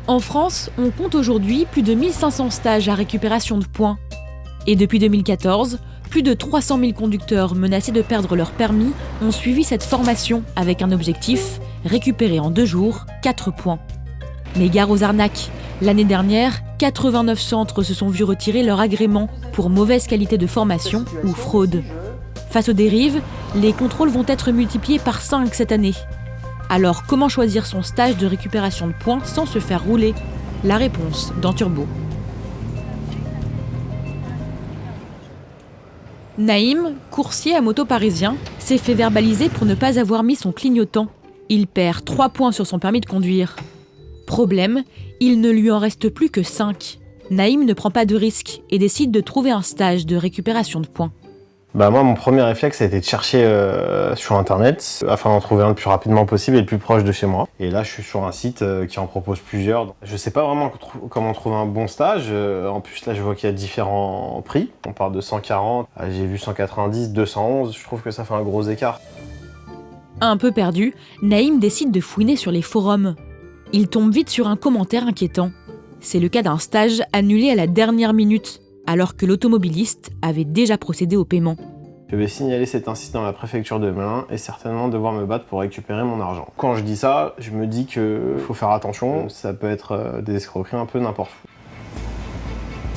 En France, on compte aujourd'hui plus de 1500 stages à récupération de points. Et depuis 2014, plus de 300 000 conducteurs menacés de perdre leur permis ont suivi cette formation avec un objectif, récupérer en 2 jours 4 points. Mais gare aux arnaques. L'année dernière, 89 centres se sont vus retirer leur agrément pour mauvaise qualité de formation ou fraude. Face aux dérives, les contrôles vont être multipliés par 5 cette année. Alors, comment choisir son stage de récupération de points sans se faire rouler? La réponse dans Turbo. Naïm, coursier à moto parisien, s'est fait verbaliser pour ne pas avoir mis son clignotant. Il perd 3 points sur son permis de conduire. Problème, il ne lui en reste plus que 5. Naïm ne prend pas de risque et décide de trouver un stage de récupération de points. Moi, mon premier réflexe a été de chercher sur internet afin d'en trouver un le plus rapidement possible et le plus proche de chez moi. Et là, je suis sur un site qui en propose plusieurs. Je sais pas vraiment comment trouver un bon stage. En plus, là, je vois qu'il y a différents prix. On parle de 140, j'ai vu 190, 211. Je trouve que ça fait un gros écart. Un peu perdu, Naïm décide de fouiner sur les forums. Il tombe vite sur un commentaire inquiétant. C'est le cas d'un stage annulé à la dernière minute, alors que l'automobiliste avait déjà procédé au paiement. Je vais signaler cet incident à la préfecture de Melun et certainement devoir me battre pour récupérer mon argent. Quand je dis ça, je me dis qu'il faut faire attention, ça peut être des escroqueries un peu n'importe où.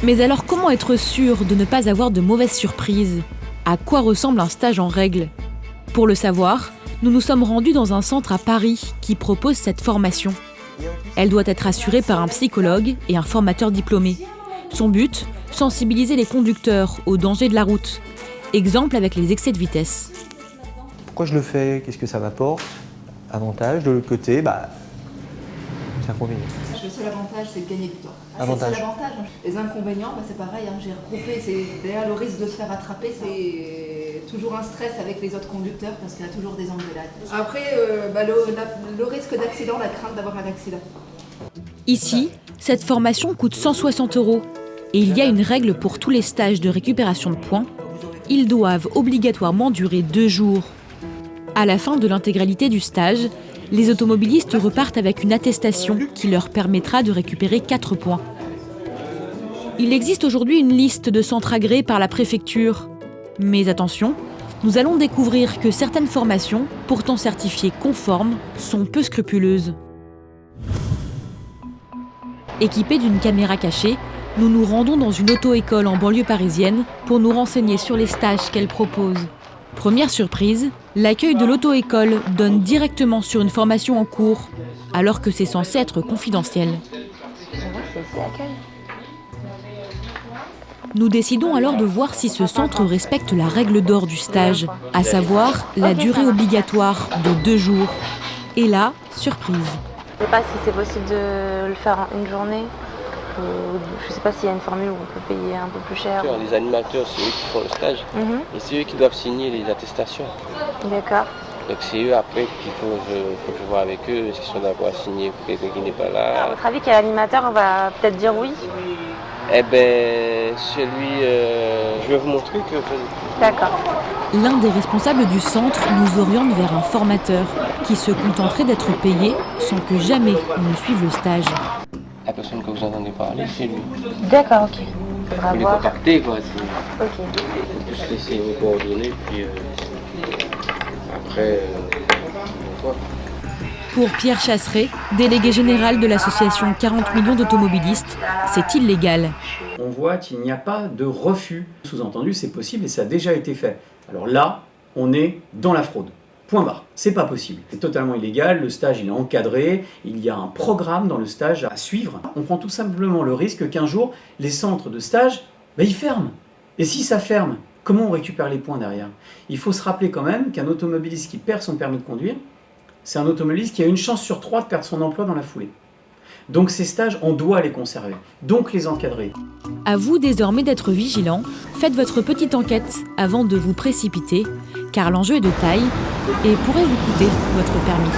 Mais alors comment être sûr de ne pas avoir de mauvaises surprises? À quoi ressemble un stage en règle? Pour le savoir, nous nous sommes rendus dans un centre à Paris qui propose cette formation. Elle doit être assurée par un psychologue et un formateur diplômé. Son but, sensibiliser les conducteurs aux dangers de la route. Exemple avec les excès de vitesse. Pourquoi je le fais? Qu'est-ce que ça m'apporte? Avantage, de l'autre côté, c'est inconvénient. Le seul avantage, c'est de gagner du temps. Avantage. C'est l'avantage. Les inconvénients, c'est pareil, j'ai regroupé. Derrière le risque de se faire attraper, c'est toujours un stress avec les autres conducteurs parce qu'il y a toujours des engueulades. Après, le risque d'accident, la crainte d'avoir un accident. Ici, cette formation coûte 160 € et il y a une règle pour tous les stages de récupération de points. Ils doivent obligatoirement durer 2 jours. À la fin de l'intégralité du stage, les automobilistes repartent avec une attestation qui leur permettra de récupérer 4 points. Il existe aujourd'hui une liste de centres agréés par la préfecture. Mais attention, nous allons découvrir que certaines formations, pourtant certifiées conformes, sont peu scrupuleuses. Équipés d'une caméra cachée, nous nous rendons dans une auto-école en banlieue parisienne pour nous renseigner sur les stages qu'elle propose. Première surprise, l'accueil de l'auto-école donne directement sur une formation en cours, alors que c'est censé être confidentiel. Nous décidons alors de voir si ce centre respecte la règle d'or du stage, à savoir la durée obligatoire de 2 jours. Et là, surprise. Je ne sais pas si c'est possible de le faire en une journée. Je ne sais pas s'il y a une formule où on peut payer un peu plus cher. Les animateurs, c'est eux qui font le stage et c'est eux qui doivent signer les attestations. D'accord. Donc c'est eux après qu'il faut que je vois avec eux, est-ce qu'ils sont d'accord à signer pour quelqu'un qui n'est pas là. À votre avis, quel animateur on va peut-être dire oui? Eh ben, je vais vous montrer que... D'accord. L'un des responsables du centre nous oriente vers un formateur qui se contenterait d'être payé sans que jamais on ne suive le stage. La personne que vous entendez parler, c'est lui. D'accord, ok. Vous les contacter, quoi. Ok. Vous juste laisser vos coordonnées, puis après, on voit. Pour Pierre Chasseret, délégué général de l'association 40 millions d'automobilistes, c'est illégal. On voit qu'il n'y a pas de refus. Sous-entendu, c'est possible et ça a déjà été fait. Alors là, on est dans la fraude. Point barre. C'est pas possible. C'est totalement illégal. Le stage, il est encadré. Il y a un programme dans le stage à suivre. On prend tout simplement le risque qu'un jour, les centres de stage, ils ferment. Et si ça ferme, comment on récupère les points derrière? Il faut se rappeler quand même qu'un automobiliste qui perd son permis de conduire, c'est un automobiliste qui a une chance sur 3 de perdre son emploi dans la foulée. Donc ces stages, on doit les conserver, donc les encadrer. À vous désormais d'être vigilant, faites votre petite enquête avant de vous précipiter, car l'enjeu est de taille et pourrait vous coûter votre permis.